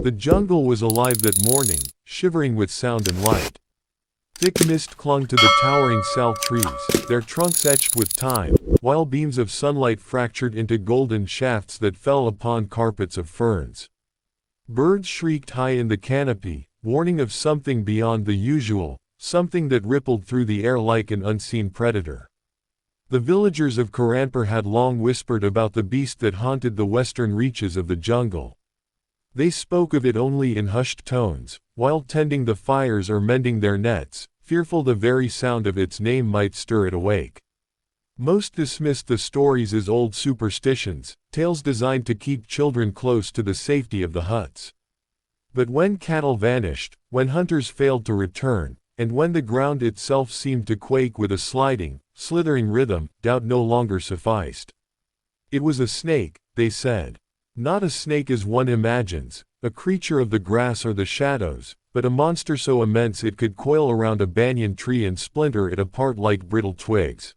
The jungle was alive that morning, shivering with sound and light. Thick mist clung to the towering sal trees, their trunks etched with time, while beams of sunlight fractured into golden shafts that fell upon carpets of ferns. Birds shrieked high in the canopy, warning of something beyond the usual, something that rippled through the air like an unseen predator. The villagers of Karanpur had long whispered about the beast that haunted the western reaches of the jungle. They spoke of it only in hushed tones, while tending the fires or mending their nets, fearful the very sound of its name might stir it awake. Most dismissed the stories as old superstitions, tales designed to keep children close to the safety of the huts. But when cattle vanished, when hunters failed to return, and when the ground itself seemed to quake with a sliding, slithering rhythm, doubt no longer sufficed. It was a snake, they said. Not a snake as one imagines, a creature of the grass or the shadows, but a monster so immense it could coil around a banyan tree and splinter it apart like brittle twigs.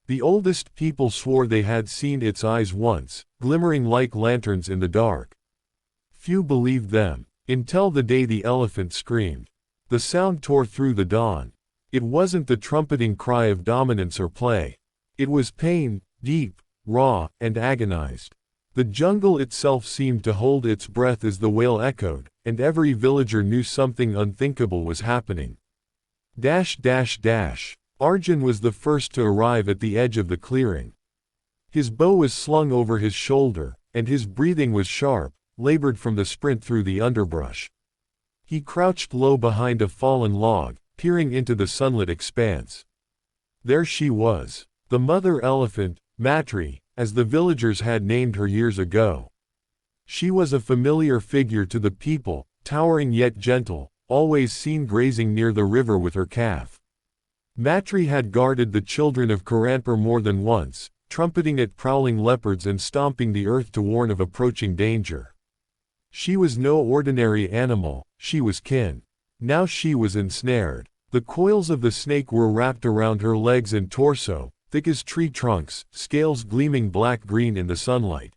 The oldest people swore they had seen its eyes once, glimmering like lanterns in the dark. Few believed them, until the day the elephant screamed. The sound tore through the dawn. It wasn't the trumpeting cry of dominance or play. It was pain, deep, raw, and agonized. The jungle itself seemed to hold its breath as the wail echoed, and every villager knew something unthinkable was happening. Arjun was the first to arrive at the edge of the clearing. His bow was slung over his shoulder, and his breathing was sharp, labored from the sprint through the underbrush. He crouched low behind a fallen log, peering into the sunlit expanse. There she was, the mother elephant, Matri, as the villagers had named her years ago. She was a familiar figure to the people, towering yet gentle, always seen grazing near the river with her calf. Matri had guarded the children of Karanpur more than once, trumpeting at prowling leopards and stomping the earth to warn of approaching danger. She was no ordinary animal, she was kin. Now she was ensnared. The coils of the snake were wrapped around her legs and torso, thick as tree trunks, scales gleaming black-green in the sunlight.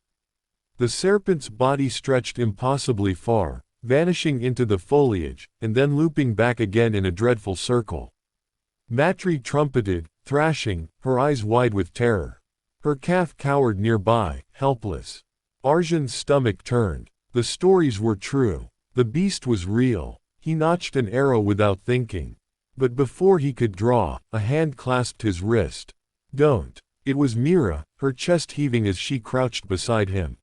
The serpent's body stretched impossibly far, vanishing into the foliage, and then looping back again in a dreadful circle. Matri trumpeted, thrashing, her eyes wide with terror. Her calf cowered nearby, helpless. Arjun's stomach turned. The stories were true. The beast was real. He notched an arrow without thinking. But before he could draw, a hand clasped his wrist. Don't. It was Mira, her chest heaving as she crouched beside him.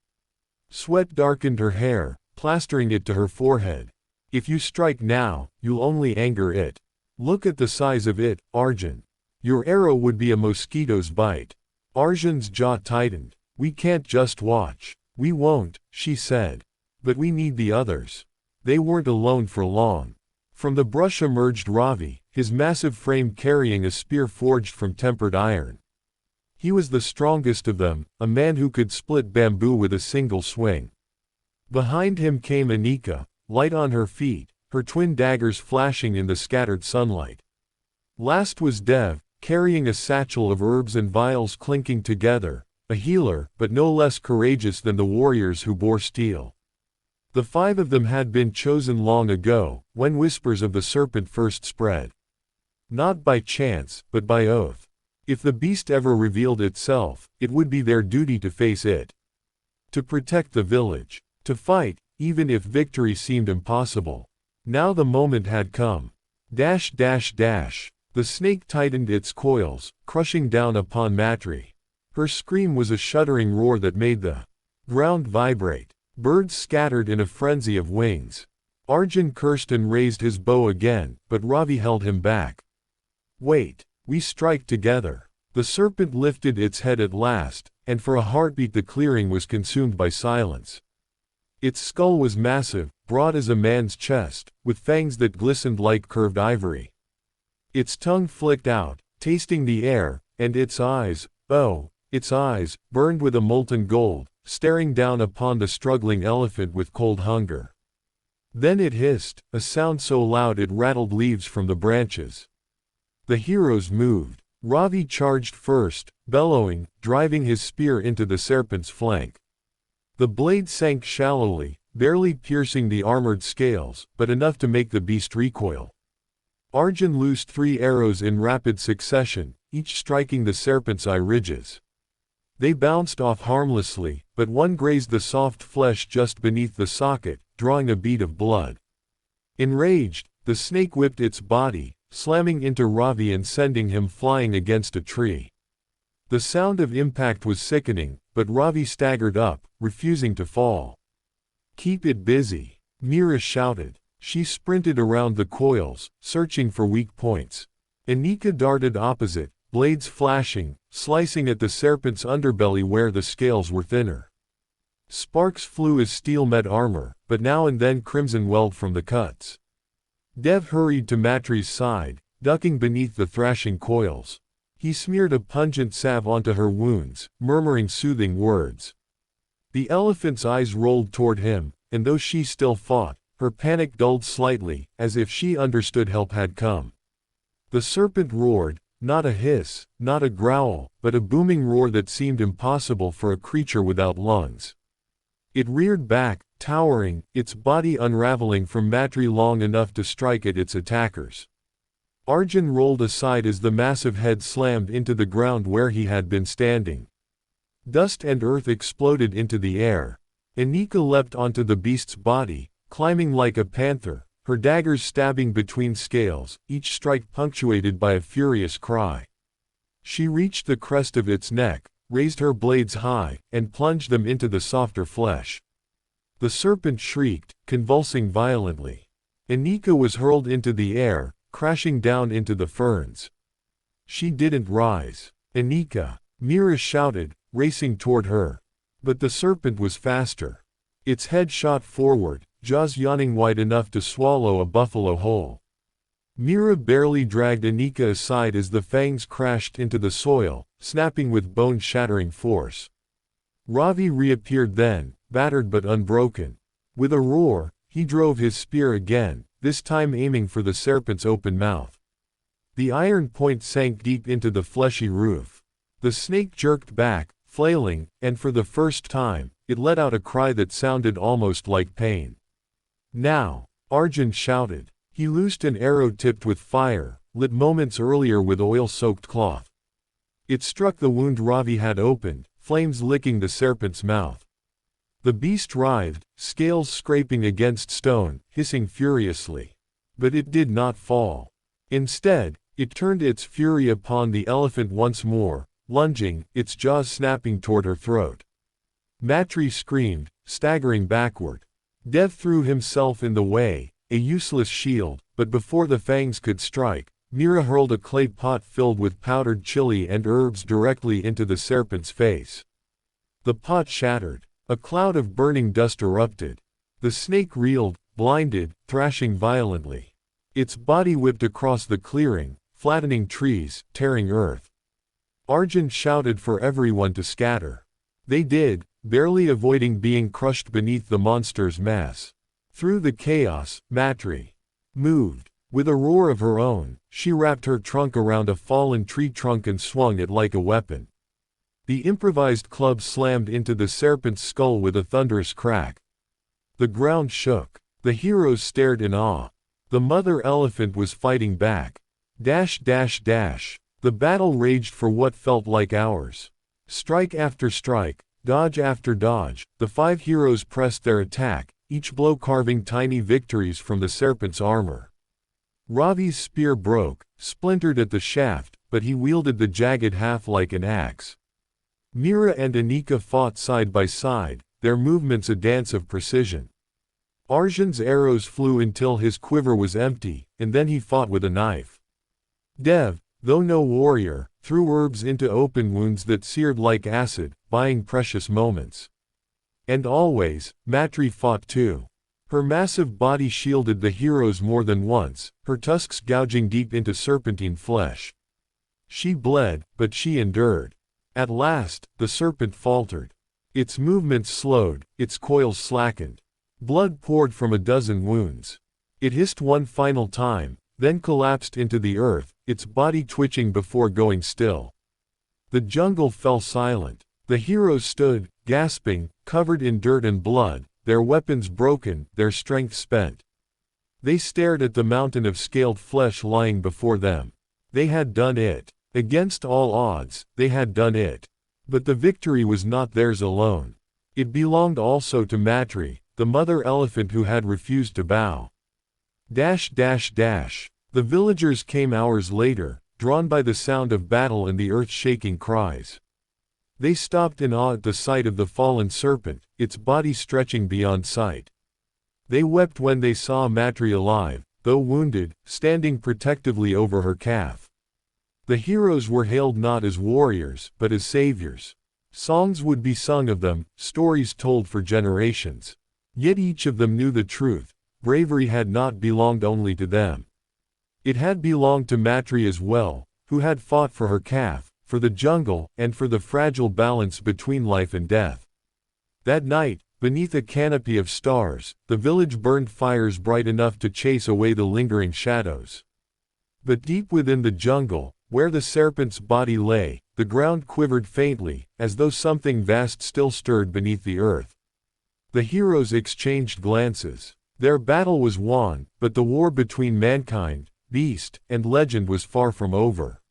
Sweat darkened her hair, plastering it to her forehead. If you strike now, you'll only anger it. Look at the size of it, Arjun. Your arrow would be a mosquito's bite. Arjun's jaw tightened. We can't just watch. We won't, she said. But we need the others. They weren't alone for long. From the brush emerged Ravi, his massive frame carrying a spear forged from tempered iron. He was the strongest of them, a man who could split bamboo with a single swing. Behind him came Anika, light on her feet, her twin daggers flashing in the scattered sunlight. Last was Dev, carrying a satchel of herbs and vials clinking together, a healer, but no less courageous than the warriors who bore steel. The five of them had been chosen long ago, when whispers of the serpent first spread. Not by chance, but by oath. If the beast ever revealed itself, it would be their duty to face it. To protect the village. To fight, even if victory seemed impossible. Now the moment had come. The snake tightened its coils, crushing down upon Matri. Her scream was a shuddering roar that made the ground vibrate. Birds scattered in a frenzy of wings. Arjun cursed and raised his bow again, but Ravi held him back. Wait, we strike together. The serpent lifted its head at last, and for a heartbeat the clearing was consumed by silence. Its skull was massive, broad as a man's chest, with fangs that glistened like curved ivory. Its tongue flicked out, tasting the air, and its eyes, burned with a molten gold, staring down upon the struggling elephant with cold hunger. Then it hissed, a sound so loud it rattled leaves from the branches. The heroes moved. Ravi charged first, bellowing, driving his spear into the serpent's flank. The blade sank shallowly, barely piercing the armored scales, but enough to make the beast recoil. Arjun loosed 3 arrows in rapid succession, each striking the serpent's eye ridges. They bounced off harmlessly, but one grazed the soft flesh just beneath the socket, drawing a bead of blood. Enraged, the snake whipped its body, slamming into Ravi and sending him flying against a tree. The sound of impact was sickening, but Ravi staggered up, refusing to fall. "Keep it busy," Mira shouted. She sprinted around the coils, searching for weak points. Anika darted opposite, blades flashing, slicing at the serpent's underbelly where the scales were thinner. Sparks flew as steel met armor, but now and then crimson welled from the cuts. Dev hurried to Matri's side, ducking beneath the thrashing coils. He smeared a pungent salve onto her wounds, murmuring soothing words. The elephant's eyes rolled toward him, and though she still fought, her panic dulled slightly, as if she understood help had come. The serpent roared, not a hiss, not a growl, but a booming roar that seemed impossible for a creature without lungs. It reared back, towering, its body unraveling from Matri long enough to strike at its attackers. Arjun rolled aside as the massive head slammed into the ground where he had been standing. Dust and earth exploded into the air. Anika leapt onto the beast's body, climbing like a panther, her daggers stabbing between scales, each strike punctuated by a furious cry. She reached the crest of its neck, raised her blades high, and plunged them into the softer flesh. The serpent shrieked, convulsing violently. Anika was hurled into the air, crashing down into the ferns. She didn't rise. "Anika!" Mira shouted, racing toward her. But the serpent was faster. Its head shot forward, jaws yawning wide enough to swallow a buffalo whole. Mira barely dragged Anika aside as the fangs crashed into the soil, snapping with bone-shattering force. Ravi reappeared then, battered but unbroken. With a roar, he drove his spear again, this time aiming for the serpent's open mouth. The iron point sank deep into the fleshy roof. The snake jerked back, flailing, and for the first time, it let out a cry that sounded almost like pain. "Now!" Arjun shouted. He loosed an arrow tipped with fire, lit moments earlier with oil-soaked cloth. It struck the wound Ravi had opened, flames licking the serpent's mouth. The beast writhed, scales scraping against stone, hissing furiously. But it did not fall. Instead, it turned its fury upon the elephant once more, lunging, its jaws snapping toward her throat. Matri screamed, staggering backward. Dev threw himself in the way, a useless shield, but before the fangs could strike, Mira hurled a clay pot filled with powdered chili and herbs directly into the serpent's face. The pot shattered. A cloud of burning dust erupted. The snake reeled, blinded, thrashing violently. Its body whipped across the clearing, flattening trees, tearing earth. Arjun shouted for everyone to scatter. They did, barely avoiding being crushed beneath the monster's mass. Through the chaos, Matri moved. With a roar of her own, she wrapped her trunk around a fallen tree trunk and swung it like a weapon. The improvised club slammed into the serpent's skull with a thunderous crack. The ground shook. The heroes stared in awe. The mother elephant was fighting back. Dash dash dash. The battle raged for what felt like hours. Strike after strike, dodge after dodge, the 5 heroes pressed their attack, each blow carving tiny victories from the serpent's armor. Ravi's spear broke, splintered at the shaft, but he wielded the jagged half like an axe. Mira and Anika fought side by side, their movements a dance of precision. Arjun's arrows flew until his quiver was empty, and then he fought with a knife. Dev, though no warrior, threw herbs into open wounds that seared like acid, buying precious moments. And always, Matri fought too. Her massive body shielded the heroes more than once, her tusks gouging deep into serpentine flesh. She bled, but she endured. At last, the serpent faltered. Its movements slowed, its coils slackened. Blood poured from a dozen wounds. It hissed one final time, then collapsed into the earth, its body twitching before going still. The jungle fell silent. The heroes stood, gasping, covered in dirt and blood, their weapons broken, their strength spent. They stared at the mountain of scaled flesh lying before them. They had done it. Against all odds, they had done it. But the victory was not theirs alone. It belonged also to Matri, the mother elephant who had refused to bow. The villagers came hours later, drawn by the sound of battle and the earth-shaking cries. They stopped in awe at the sight of the fallen serpent, its body stretching beyond sight. They wept when they saw Matri alive, though wounded, standing protectively over her calf. The heroes were hailed not as warriors, but as saviors. Songs would be sung of them, stories told for generations. Yet each of them knew the truth: bravery had not belonged only to them. It had belonged to Matri as well, who had fought for her calf, for the jungle, and for the fragile balance between life and death. That night, beneath a canopy of stars, the village burned fires bright enough to chase away the lingering shadows. But deep within the jungle, where the serpent's body lay, the ground quivered faintly, as though something vast still stirred beneath the earth. The heroes exchanged glances. Their battle was won, but the war between mankind, beast, and legend was far from over.